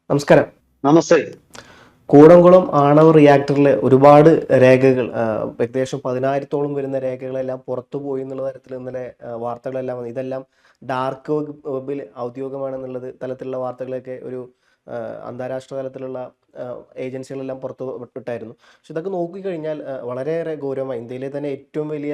നമസ്കാരം. നമസ്തേ. കൂടംകുളം ആണവ റിയാക്ടറിലെ ഒരുപാട് രേഖകൾ, ഏകദേശം 10,000-ഓളം വരുന്ന രേഖകളെല്ലാം പുറത്തു പോയി എന്നുള്ള തരത്തിൽ ഇന്നലെ വാർത്തകളെല്ലാം വന്നു. ഇതെല്ലാം ഡാർക്ക് വെബിൽ ഔദ്യോഗികമാണെന്നുള്ളത് തലത്തിലുള്ള വാർത്തകളൊക്കെ ഒരു അന്താരാഷ്ട്ര തലത്തിലുള്ള ഏജൻസികളെല്ലാം പുറത്തു വിട്ടായിരുന്നു. പക്ഷെ ഇതൊക്കെ നോക്കിക്കഴിഞ്ഞാൽ വളരെയേറെ ഗൗരവമായി, ഇന്ത്യയിലെ തന്നെ ഏറ്റവും വലിയ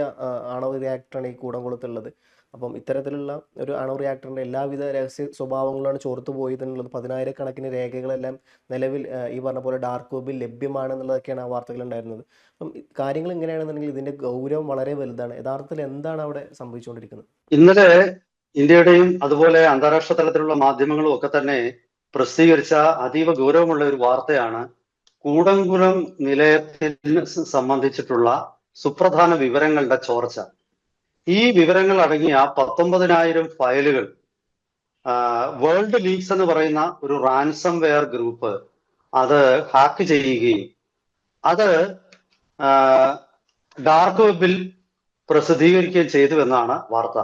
ആണവ റിയാക്ടറാണ് ഈ കൂടംകുളത്തുള്ളത്. അപ്പം ഇത്തരത്തിലുള്ള ഒരു ആണവ റിയാക്ടറിൻ്റെ എല്ലാവിധ രഹസ്യ സ്വഭാവങ്ങളാണ് ചോർത്ത് പോയതെന്നുള്ളത്, 10,000-കണക്കിന് രേഖകളെല്ലാം നിലവിൽ ഈ പറഞ്ഞ പോലെ ഡാർക്ക് വെബിൽ ലഭ്യമാണെന്നുള്ളതൊക്കെയാണ് ആ വാർത്തകളുണ്ടായിരുന്നത്. അപ്പം കാര്യങ്ങൾ ഇങ്ങനെയാണെന്നുണ്ടെങ്കിൽ ഇതിൻ്റെ ഗൗരവം വളരെ വലുതാണ്. യഥാർത്ഥത്തിൽ എന്താണ് അവിടെ സംഭവിച്ചുകൊണ്ടിരിക്കുന്നത്? ഇന്നലെ ഇന്ത്യയുടെയും അതുപോലെ അന്താരാഷ്ട്ര തലത്തിലുള്ള മാധ്യമങ്ങളും ഒക്കെ തന്നെ പ്രസിദ്ധീകരിച്ച അതീവ ഗൗരവമുള്ള ഒരു വാർത്തയാണ് കൂടംകുളം നിലയത്തിൽ സംബന്ധിച്ചിട്ടുള്ള സുപ്രധാന വിവരങ്ങളുടെ ചോർച്ച. ഈ വിവരങ്ങൾ അടങ്ങിയ 19,000 ഫയലുകൾ വേൾഡ് ലീക്സ് എന്ന് പറയുന്ന ഒരു റാൻസം വെയർ ഗ്രൂപ്പ് അത് ഹാക്ക് ചെയ്യുകയും അത് ഡാർക്ക് വെബിൽ പ്രസിദ്ധീകരിക്കുകയും ചെയ്തു എന്നാണ് വാർത്ത.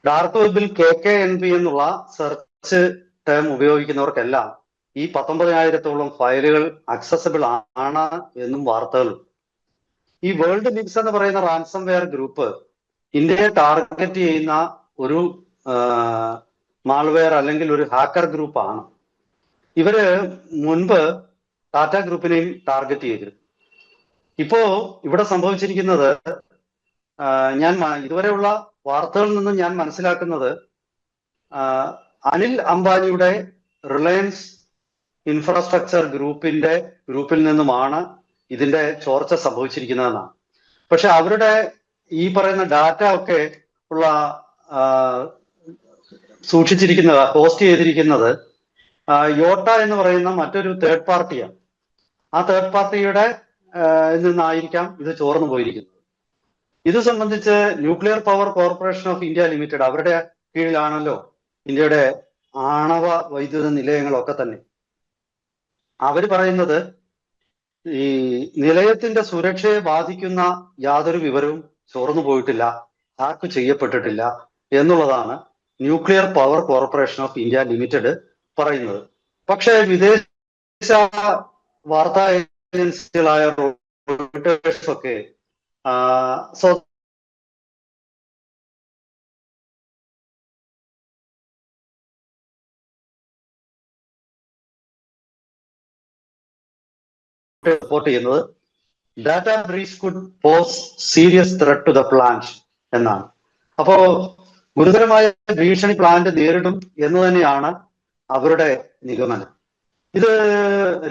ഡാർക്ക് വെബിൽ KKNB എന്നുള്ള സെർച്ച് ടേം ഉപയോഗിക്കുന്നവർക്കെല്ലാം ഈ 19,000-ഓളം ഫയലുകൾ അക്സസിബിൾ ആണ് എന്നും വാർത്തകളുണ്ട്. ഈ വേൾഡ് ലീക്സ് എന്ന് പറയുന്ന റാൻസം വെയർ ഗ്രൂപ്പ് ഇന്ത്യയെ ടാർഗറ്റ് ചെയ്യുന്ന ഒരു മാൾവെയർ അല്ലെങ്കിൽ ഒരു ഹാക്കർ ഗ്രൂപ്പാണ്. ഇവര് മുൻപ് ടാറ്റ ഗ്രൂപ്പിനെയും ടാർഗറ്റ് ചെയ്തിരുന്നു. ഇപ്പോ ഇവിടെ സംഭവിച്ചിരിക്കുന്നത്, ഞാൻ ഇതുവരെയുള്ള വാർത്തകളിൽ നിന്നും ഞാൻ മനസ്സിലാക്കുന്നത്, അനിൽ അംബാനിയുടെ റിലയൻസ് ഇൻഫ്രാസ്ട്രക്ചർ ഗ്രൂപ്പിൽ നിന്നുമാണ് ഇതിന്റെ ചോർച്ച സംഭവിച്ചിരിക്കുന്നതെന്നാണ്. പക്ഷെ അവരുടെ ഈ പറയുന്ന ഡാറ്റ ഒക്കെ ഉള്ള സൂക്ഷിച്ചിരിക്കുന്നത്, ഹോസ്റ്റ് ചെയ്തിരിക്കുന്നത് യോട്ട എന്ന് പറയുന്ന മറ്റൊരു തേർഡ് പാർട്ടിയാണ്. ആ തേർഡ് പാർട്ടിയുടെ നിന്നായിരിക്കാം ഇത് ചോർന്നു പോയിരിക്കുന്നത്. ഇത് സംബന്ധിച്ച് nuclear power corporation of India limited, അവരുടെ കീഴിലാണല്ലോ ഇന്ത്യയുടെ ആണവ വൈദ്യുത നിലയങ്ങളൊക്കെ തന്നെ. അവർ പറയുന്നത് ഈ നിലയത്തിന്റെ സുരക്ഷയെ ബാധിക്കുന്ന യാതൊരു വിവരവും ചോർന്നു പോയിട്ടില്ല, ഹാക്ക് ചെയ്യപ്പെട്ടിട്ടില്ല എന്നുള്ളതാണ് nuclear power corporation of India limited പറയുന്നത്. പക്ഷേ വിദേശ വാർത്താ ഏജൻസികളായ റോയിട്ടേഴ്സ് ഒക്കെ റിപ്പോർട്ട് ചെയ്യുന്നത് data breach could pose serious threat to the plant എന്നാണ്. അപ്പോ ഗുരുതരമായ ഭീഷണി പ്ലാന്റ് നേരിടും എന്ന് തന്നെയാണ് അവരുടെ നിഗമനം. ഇത്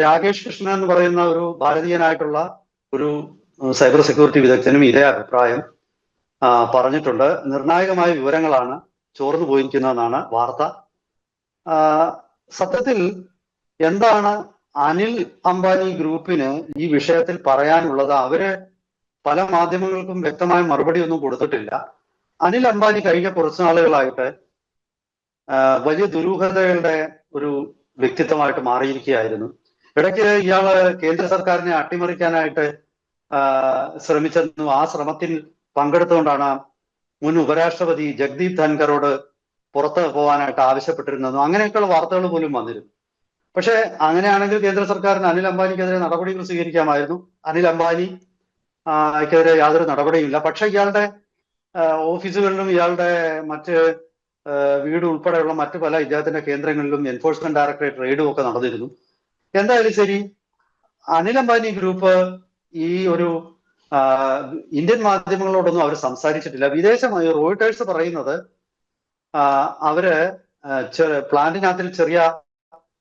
രാകേഷ് കൃഷ്ണൻ എന്ന് പറയുന്ന ഒരു ഭാരതീയനായിട്ടുള്ള ഒരു സൈബർ സെക്യൂരിറ്റി വിദഗ്ധനും ഇതേ അഭിപ്രായം പറഞ്ഞിട്ടുണ്ട്. നിർണായകമായ വിവരങ്ങളാണ് ചോർന്നു പോയിരിക്കുന്നതെന്നാണ് വാർത്ത. സത്യത്തിൽ എന്താണ് അനിൽ അംബാനി ഗ്രൂപ്പിന് ഈ വിഷയത്തിൽ പറയാനുള്ളത്? അവര് പല മാധ്യമങ്ങൾക്കും വ്യക്തമായ മറുപടി ഒന്നും കൊടുത്തിട്ടില്ല. അനിൽ അംബാനി കഴിഞ്ഞ കുറച്ചു നാളുകളായിട്ട് വലിയ ദുരൂഹതകളുടെ ഒരു വ്യക്തിത്വമായിട്ട് മാറിയിരിക്കുകയായിരുന്നു. ഇടയ്ക്ക് ഇയാള് കേന്ദ്ര സർക്കാരിനെ അട്ടിമറിക്കാനായിട്ട് ശ്രമിച്ചെന്നും ആ ശ്രമത്തിൽ പങ്കെടുത്തുകൊണ്ടാണ് മുൻ ഉപരാഷ്ട്രപതി ജഗ്ദീപ് ധൻഖറോട് പുറത്ത് പോകാനായിട്ട് ആവശ്യപ്പെട്ടിരുന്നതും അങ്ങനെയൊക്കെയുള്ള വാർത്തകൾ പോലും വന്നിരുന്നു. പക്ഷെ അങ്ങനെയാണെങ്കിൽ കേന്ദ്ര സർക്കാരിന് അനിൽ അംബാനിക്കെതിരെ നടപടികൾ സ്വീകരിക്കാമായിരുന്നു. അനിൽ അംബാനിക്കെതിരെ യാതൊരു നടപടിയുമില്ല. പക്ഷെ ഇയാളുടെ ഓഫീസുകളിലും ഇയാളുടെ മറ്റ് വീട് ഉൾപ്പെടെയുള്ള മറ്റു പല ഇദ്ദേഹത്തിന്റെ കേന്ദ്രങ്ങളിലും എൻഫോഴ്സ്മെന്റ് ഡയറക്ടറേറ്റ് റെയ്ഡും ഒക്കെ നടന്നിരുന്നു. എന്തായാലും ശരി, അനിൽ അംബാനി ഗ്രൂപ്പ് ഈ ഒരു ഇന്ത്യൻ മാധ്യമങ്ങളോടൊന്നും അവർ സംസാരിച്ചിട്ടില്ല. വിദേശമായി റോയിട്ടേഴ്സ് പറയുന്നത് അവര് പ്ലാന്റിനകത്തിൽ ചെറിയ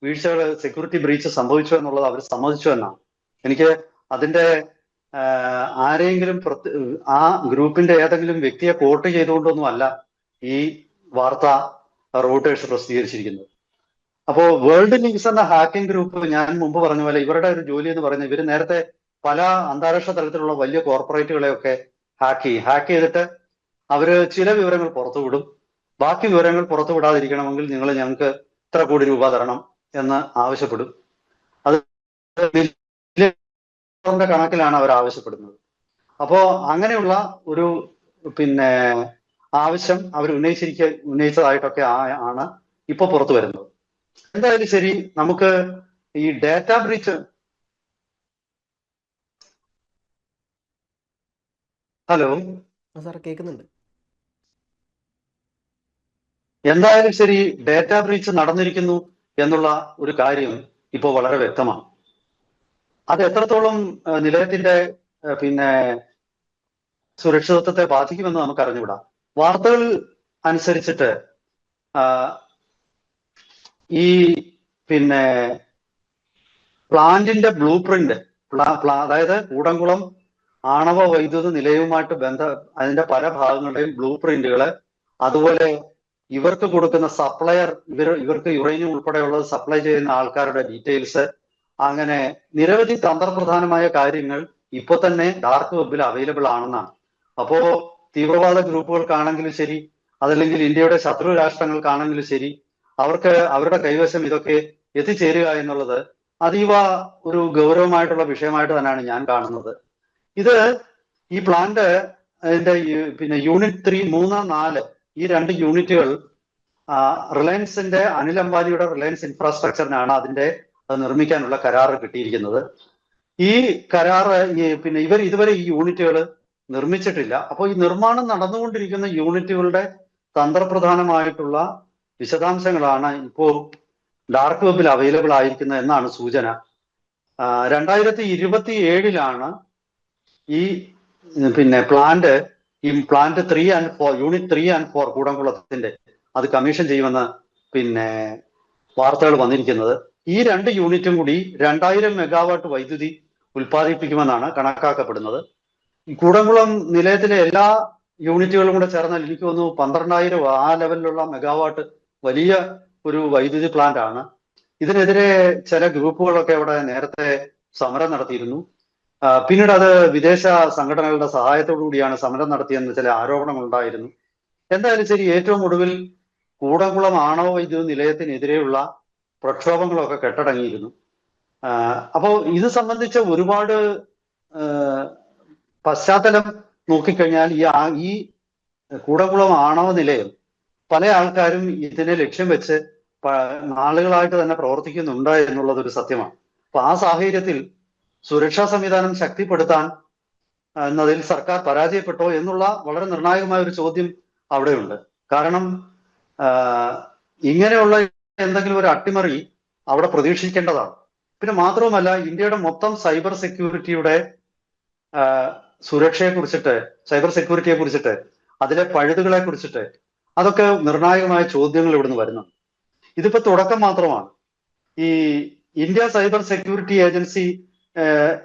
വീഴ്ചകൾ, സെക്യൂരിറ്റി ബ്രീച്ച് സംഭവിച്ചു എന്നുള്ളത് അവർ സമ്മതിച്ചു എന്നാണ്. എനിക്ക് അതിന്റെ ആരെങ്കിലും ആ ഗ്രൂപ്പിന്റെ ഏതെങ്കിലും വ്യക്തിയെ കോട്ട് ചെയ്തുകൊണ്ടൊന്നും അല്ല ഈ വാർത്ത റോയിട്ടേഴ്സ് പ്രസിദ്ധീകരിച്ചിരിക്കുന്നത്. അപ്പോ വേൾഡ് ലീക്സ് എന്ന ഹാക്കിംഗ് ഗ്രൂപ്പ്, ഞാൻ മുമ്പ് പറഞ്ഞ പോലെ ഇവരുടെ ഒരു ജോലി എന്ന് പറയുന്നത്, ഇവർ നേരത്തെ പല അന്താരാഷ്ട്ര തലത്തിലുള്ള വലിയ കോർപ്പറേറ്റുകളെയൊക്കെ ഹാക്ക് ചെയ്തിട്ട് അവര് ചില വിവരങ്ങൾ പുറത്തുവിടും. ബാക്കി വിവരങ്ങൾ പുറത്തു വിടാതിരിക്കണമെങ്കിൽ നിങ്ങൾ ഞങ്ങൾക്ക് ഇത്ര കോടി രൂപ തരണം എന്ന് ആവശ്യപ്പെടും. അത് കണക്കിലാണ് അവർ ആവശ്യപ്പെടുന്നത്. അപ്പോ അങ്ങനെയുള്ള ഒരു ആവശ്യം അവർ ഉന്നയിച്ചതായിട്ടൊക്കെ ആണ് ഇപ്പൊ പുറത്തു വരുന്നത്. എന്തായാലും ശരി, നമുക്ക് ഈ ഡാറ്റ ബ്രീച്ച്. ഹലോ. സാർ കേൾക്കുന്നുണ്ട്. എന്തായാലും ശരി, ഡാറ്റ ബ്രീച്ച് നടന്നിരിക്കുന്നു എന്നുള്ള ഒരു കാര്യം ഇപ്പോൾ വളരെ വ്യക്തമാണ്. അത് എത്രത്തോളം നിലയത്തിന്റെ പിന്നെ സുരക്ഷിതത്വത്തെ ബാധിക്കുമെന്ന് നമുക്ക് അറിഞ്ഞുകൂടാ. വാർത്തകൾ അനുസരിച്ചിട്ട് ഈ പിന്നെ പ്ലാന്റിന്റെ ബ്ലൂ പ്രിന്റ്, അതായത് കൂടംകുളം ആണവ വൈദ്യുത നിലയവുമായിട്ട് അതിന്റെ പല ഭാഗങ്ങളുടെയും ബ്ലൂ പ്രിന്റുകള്, അതുപോലെ ഇവർക്ക് കൊടുക്കുന്ന സപ്ലയർ, ഇവർക്ക് യുറേനിയം ഉൾപ്പെടെയുള്ളത് സപ്ലൈ ചെയ്യുന്ന ആൾക്കാരുടെ ഡീറ്റെയിൽസ്, അങ്ങനെ നിരവധി തന്ത്രപ്രധാനമായ കാര്യങ്ങൾ ഇപ്പൊ തന്നെ ഡാർക്ക് വെബിൽ അവൈലബിൾ ആണെന്നാണ്. അപ്പോ തീവ്രവാദ ഗ്രൂപ്പുകൾക്കാണെങ്കിലും ശരി, അതല്ലെങ്കിൽ ഇന്ത്യയുടെ ശത്രു രാഷ്ട്രങ്ങൾക്കാണെങ്കിലും ശരി, അവർക്ക് അവരുടെ കൈവശം ഇതൊക്കെ എത്തിച്ചേരുക എന്നുള്ളത് അതീവ ഒരു ഗൗരവമായിട്ടുള്ള വിഷയമായിട്ട് തന്നെയാണ് ഞാൻ കാണുന്നത്. ഇത് ഈ പ്ലാന്റ് അതിന്റെ പിന്നെ യൂണിറ്റ് 3, 3, 4 ഈ 2 യൂണിറ്റുകൾ റിലയൻസിന്റെ, അനിൽ അംബാനിയുടെ റിലയൻസ് ഇൻഫ്രാസ്ട്രക്ചറിനാണ് അതിന്റെ നിർമ്മിക്കാനുള്ള കരാറ് കിട്ടിയിരിക്കുന്നത്. ഈ കരാറ് പിന്നെ ഇവർ ഇതുവരെ ഈ യൂണിറ്റുകൾ നിർമ്മിച്ചിട്ടില്ല. അപ്പോൾ ഈ നിർമ്മാണം നടന്നുകൊണ്ടിരിക്കുന്ന യൂണിറ്റുകളുടെ തന്ത്രപ്രധാനമായിട്ടുള്ള വിശദാംശങ്ങളാണ് ഇപ്പോൾ ഡാർക്ക് വെബിൽ അവൈലബിൾ ആയിരിക്കുന്നത് എന്നാണ് സൂചന. 2027 ഈ പിന്നെ ഈ പ്ലാന്റ് 3 and 4, യൂണിറ്റ് 3 and 4 കൂടംകുളത്തിന്റെ അത് കമ്മീഷൻ ചെയ്യുമെന്ന് പിന്നെ വാർത്തകൾ വന്നിരിക്കുന്നത്. ഈ 2 യൂണിറ്റും കൂടി 2000 മെഗാവാട്ട് വൈദ്യുതി ഉൽപ്പാദിപ്പിക്കുമെന്നാണ് കണക്കാക്കപ്പെടുന്നത്. ഈ കൂടംകുളം നിലയത്തിലെ എല്ലാ യൂണിറ്റുകളും കൂടെ ചേർന്നാൽ എനിക്ക് തോന്നുന്നു 12,000 ആ ലെവലിലുള്ള മെഗാവാട്ട് വലിയ ഒരു വൈദ്യുതി പ്ലാന്റ് ആണ്. ഇതിനെതിരെ ചില ഗ്രൂപ്പുകളൊക്കെ അവിടെ നേരത്തെ സമരം നടത്തിയിരുന്നു. പിന്നീട് അത് വിദേശ സംഘടനകളുടെ സഹായത്തോടു കൂടിയാണ് സമരം നടത്തിയെന്ന് ചില ആരോപണങ്ങൾ ഉണ്ടായിരുന്നു. എന്തായാലും ശരി, ഏറ്റവും ഒടുവിൽ കൂടംകുളം ആണവ വൈദ്യുത നിലയത്തിനെതിരെയുള്ള പ്രക്ഷോഭങ്ങളൊക്കെ കെട്ടടങ്ങിയിരുന്നു. അപ്പോൾ ഇത് സംബന്ധിച്ച ഒരുപാട് പശ്ചാത്തലം നോക്കിക്കഴിഞ്ഞാൽ ഈ കൂടംകുളം ആണവ നിലയം പല ആൾക്കാരും ഇതിനെ ലക്ഷ്യം വെച്ച് നാളുകളായിട്ട് തന്നെ പ്രവർത്തിക്കുന്നുണ്ട് എന്നുള്ളത് ഒരു സത്യമാണ്. അപ്പൊ ആ സാഹചര്യത്തിൽ സുരക്ഷാ സംവിധാനം ശക്തിപ്പെടുത്താൻ എന്നതിൽ സർക്കാർ പരാജയപ്പെട്ടോ എന്നുള്ള വളരെ നിർണായകമായ ഒരു ചോദ്യം അവിടെയുണ്ട്. കാരണം ഇങ്ങനെയുള്ള എന്തെങ്കിലും ഒരു അട്ടിമറി അവിടെ പ്രതീക്ഷിക്കേണ്ടതാണ്. പിന്നെ മാത്രവുമല്ല, ഇന്ത്യയുടെ മൊത്തം സൈബർ സെക്യൂരിറ്റിയുടെ സുരക്ഷയെ കുറിച്ചിട്ട്, സൈബർ സെക്യൂരിറ്റിയെ കുറിച്ചിട്ട്, അതിലെ പഴുതുകളെ കുറിച്ചിട്ട് അതൊക്കെ നിർണായകമായ ചോദ്യങ്ങൾ ഇവിടുന്ന് വരുന്നുണ്ട്. ഇതിപ്പോ തുടക്കം മാത്രമാണ്. ഈ ഇന്ത്യ സൈബർ സെക്യൂരിറ്റി ഏജൻസി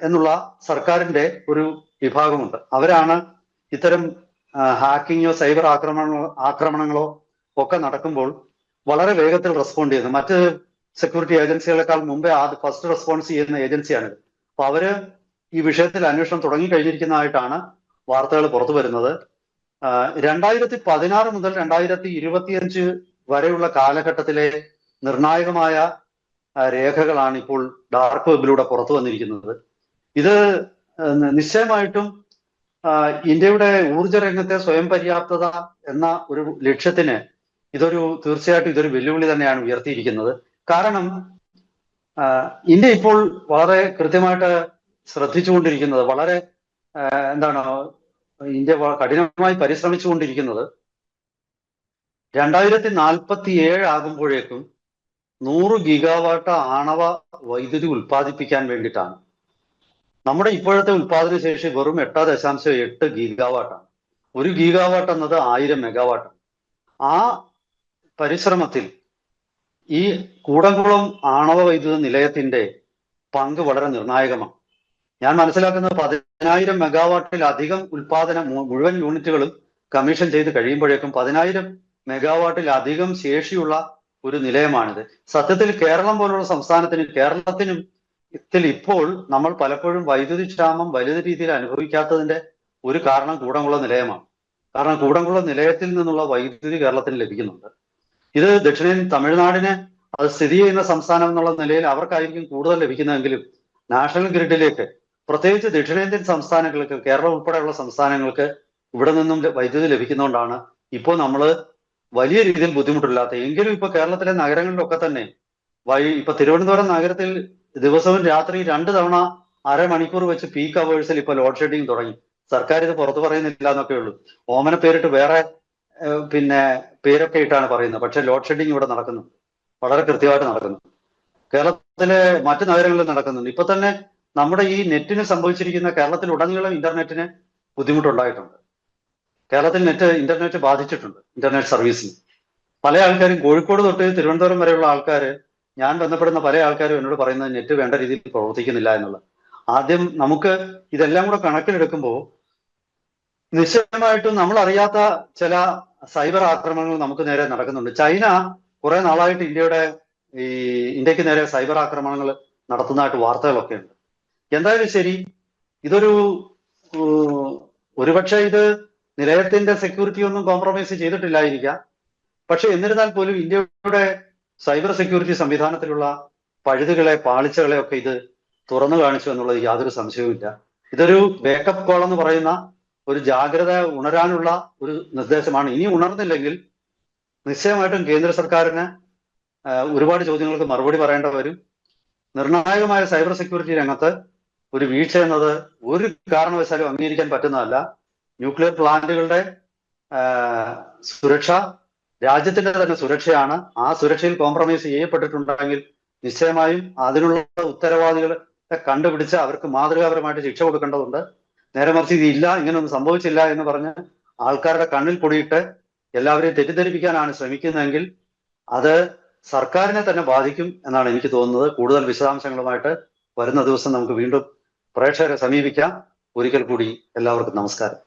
എന്നുള്ള സർക്കാരിന്റെ ഒരു വിഭാഗമുണ്ട്. അവരാണ് ഇത്തരം ഹാക്കിങ്ങോ സൈബർ ആക്രമണങ്ങളോ ഒക്കെ നടക്കുമ്പോൾ വളരെ വേഗത്തിൽ റെസ്പോണ്ട് ചെയ്യുന്നത്. മറ്റ് സെക്യൂരിറ്റി ഏജൻസികളെക്കാൾ മുമ്പേ ഫസ്റ്റ് റെസ്പോൺസ് ചെയ്യുന്ന ഏജൻസിയാണിത്. അപ്പൊ അവര് ഈ വിഷയത്തിൽ അന്വേഷണം തുടങ്ങി കഴിഞ്ഞിരിക്കുന്നതായിട്ടാണ് വാർത്തകൾ പുറത്തു വരുന്നത്. 2016 മുതൽ 2025 വരെയുള്ള കാലഘട്ടത്തിലെ നിർണായകമായ രേഖകളാണ് ഇപ്പോൾ ഡാർക്ക് വെബിലൂടെ പുറത്തു വന്നിരിക്കുന്നത്. ഇത് നിശ്ചയമായിട്ടും ഇന്ത്യയുടെ ഊർജ രംഗത്തെ സ്വയം പര്യാപ്തത എന്ന ഒരു ലക്ഷ്യത്തിന് തീർച്ചയായിട്ടും ഇതൊരു വെല്ലുവിളി തന്നെയാണ് ഉയർത്തിയിരിക്കുന്നത്. കാരണം ഇന്ത്യ ഇപ്പോൾ വളരെ കൃത്യമായിട്ട് ശ്രദ്ധിച്ചുകൊണ്ടിരിക്കുന്നത്, വളരെ ഇന്ത്യ കഠിനമായി പരിശ്രമിച്ചുകൊണ്ടിരിക്കുന്നത് 2047 ആകുമ്പോഴേക്കും 100 ഗിഗാവാട്ട് ആണവ വൈദ്യുതി ഉൽപ്പാദിപ്പിക്കാൻ വേണ്ടിയിട്ടാണ്. നമ്മുടെ ഇപ്പോഴത്തെ ഉൽപാദന ശേഷി വെറും 8.8 ഗിഗാവാട്ടാണ്. 1 ഗിഗാവാട്ട് എന്നത് 1000 മെഗാവാട്ട്. ആ പരിശ്രമത്തിൽ ഈ കൂടംകുളം ആണവ വൈദ്യുത നിലയത്തിന്റെ പങ്ക് വളരെ നിർണായകമാണ്. ഞാൻ മനസ്സിലാക്കുന്നത് 10,000 മെഗാവാട്ടിലധികം ഉൽപാദനം മുഴുവൻ യൂണിറ്റുകളും കമ്മീഷൻ ചെയ്ത് കഴിയുമ്പോഴേക്കും 10,000 മെഗാവാട്ടിലധികം ശേഷിയുള്ള ഒരു നിലയമാണിത്. സത്യത്തിൽ കേരളം പോലുള്ള കേരളത്തിനും ഇപ്പോൾ നമ്മൾ പലപ്പോഴും വൈദ്യുതി ക്ഷാമം വലിയ രീതിയിൽ അനുഭവിക്കാത്തതിന്റെ ഒരു കാരണം കൂടംകുളം നിലയമാണ്. കാരണം കൂടംകുളം നിലയത്തിൽ നിന്നുള്ള വൈദ്യുതി കേരളത്തിന് ലഭിക്കുന്നുണ്ട്. ഇത് ദക്ഷിണേന്ത്യൻ തമിഴ്നാടിന് അത് സ്ഥിതി ചെയ്യുന്ന സംസ്ഥാനം എന്നുള്ള നിലയിൽ അവർക്കായിരിക്കും കൂടുതൽ ലഭിക്കുന്നതെങ്കിലും നാഷണൽ ഗ്രിഡിലേക്ക്, പ്രത്യേകിച്ച് ദക്ഷിണേന്ത്യൻ സംസ്ഥാനങ്ങൾക്ക്, കേരളം ഉൾപ്പെടെയുള്ള സംസ്ഥാനങ്ങൾക്ക് ഇവിടെ നിന്നും വൈദ്യുതി ലഭിക്കുന്നതുകൊണ്ടാണ് ഇപ്പോൾ നമ്മൾ വലിയ രീതിയിൽ ബുദ്ധിമുട്ടില്ലാത്ത. എങ്കിലും ഇപ്പൊ കേരളത്തിലെ നഗരങ്ങളിലൊക്കെ തന്നെ ഇപ്പൊ തിരുവനന്തപുരം നഗരത്തിൽ ദിവസവും രാത്രി 2 തവണ അരമണിക്കൂർ വെച്ച് പീക്ക് അവേഴ്സിൽ ഇപ്പൊ ലോഡ് ഷെഡിങ് തുടങ്ങി. സർക്കാർ ഇത് പുറത്തു പറയുന്നില്ല എന്നൊക്കെ ഉള്ളൂ. ഓമന പേരിട്ട് വേറെ പിന്നെ പേരൊക്കെ ഇട്ടാണ് പറയുന്നത്. പക്ഷെ ലോഡ് ഷെഡിങ് ഇവിടെ നടക്കുന്നു, വളരെ കൃത്യമായിട്ട് നടക്കുന്നു. കേരളത്തിലെ മറ്റു നഗരങ്ങളിൽ നടക്കുന്നുണ്ട്. ഇപ്പൊ തന്നെ നമ്മുടെ ഈ നെറ്റിന് സംഭവിച്ചിരിക്കുന്ന, കേരളത്തിൽ ഉടനീളം ഇന്റർനെറ്റിന് ബുദ്ധിമുട്ടുണ്ടായിട്ടുണ്ട്. കേരളത്തിൽ ഇന്റർനെറ്റ് ബാധിച്ചിട്ടുണ്ട്, ഇന്റർനെറ്റ് സർവീസിന്. പല ആൾക്കാരും കോഴിക്കോട് തൊട്ട് തിരുവനന്തപുരം വരെയുള്ള ആൾക്കാർ, ഞാൻ ബന്ധപ്പെടുന്ന പല ആൾക്കാരും എന്നോട് പറയുന്നത് നെറ്റ് വേണ്ട രീതിയിൽ പ്രവർത്തിക്കുന്നില്ല എന്നുള്ളത്. ആദ്യം നമുക്ക് ഇതെല്ലാം കൂടെ കണക്കിലെടുക്കുമ്പോൾ നിശ്ചയമായിട്ടും നമ്മൾ അറിയാത്ത ചില സൈബർ ആക്രമണങ്ങൾ നമുക്ക് നേരെ നടക്കുന്നുണ്ട്. ചൈന കുറെ നാളായിട്ട് ഇന്ത്യക്ക് നേരെ സൈബർ ആക്രമണങ്ങൾ നടത്തുന്നതായിട്ട് വാർത്തകളൊക്കെ ഉണ്ട്. എന്തായാലും ശരി, ഇതൊരു ഒരുപക്ഷെ ഇത് നിലയത്തിന്റെ സെക്യൂരിറ്റി ഒന്നും കോംപ്രമൈസ് ചെയ്തിട്ടില്ലായിരിക്കാം. പക്ഷെ എന്നിരുന്നാൽ പോലും ഇന്ത്യയുടെ സൈബർ സെക്യൂരിറ്റി സംവിധാനത്തിലുള്ള പഴുതുകളെ, പാളിച്ചകളെ ഒക്കെ ഇത് തുറന്നു കാണിച്ചു എന്നുള്ളത് യാതൊരു സംശയവുമില്ല. ഇതൊരു വേക്കപ്പ് കോൾ എന്ന് പറയുന്ന ഒരു ജാഗ്രത ഉണരാനുള്ള ഒരു നിർദ്ദേശമാണ്. ഇനി ഉണർന്നില്ലെങ്കിൽ നിശ്ചയമായിട്ടും കേന്ദ്ര സർക്കാരിന് ഒരുപാട് ചോദ്യങ്ങൾക്ക് മറുപടി പറയേണ്ടി വരും. നിർണായകമായ സൈബർ സെക്യൂരിറ്റി രംഗത്ത് ഒരു വീഴ്ച എന്നത് ഒരു കാരണവശാലും അംഗീകരിക്കാൻ പറ്റുന്നതല്ല. ന്യൂക്ലിയർ പ്ലാന്റുകളുടെ സുരക്ഷ രാജ്യത്തിന്റെ തന്നെ സുരക്ഷയാണ്. ആ സുരക്ഷയിൽ കോംപ്രമൈസ് ചെയ്യപ്പെട്ടിട്ടുണ്ടെങ്കിൽ നിശ്ചയമായും അതിനുള്ള ഉത്തരവാദികളെ കണ്ടുപിടിച്ച് അവർക്ക് മാതൃകാപരമായിട്ട് ശിക്ഷ കൊടുക്കേണ്ടതുണ്ട്. നേരെ മറിച്ച് ഇതില്ല, ഇങ്ങനെയൊന്നും സംഭവിച്ചില്ല എന്ന് പറഞ്ഞ് ആൾക്കാരുടെ കണ്ണിൽ പൊടിയിട്ട് എല്ലാവരെയും തെറ്റിദ്ധരിപ്പിക്കാനാണ് ശ്രമിക്കുന്നതെങ്കിൽ അത് സർക്കാരിനെ തന്നെ ബാധിക്കും എന്നാണ് എനിക്ക് തോന്നുന്നത്. കൂടുതൽ വിശദാംശങ്ങളുമായിട്ട് വരുന്ന ദിവസം നമുക്ക് വീണ്ടും പ്രേക്ഷകരെ സമീപിക്കാം. ഒരിക്കൽ കൂടി എല്ലാവർക്കും നമസ്കാരം.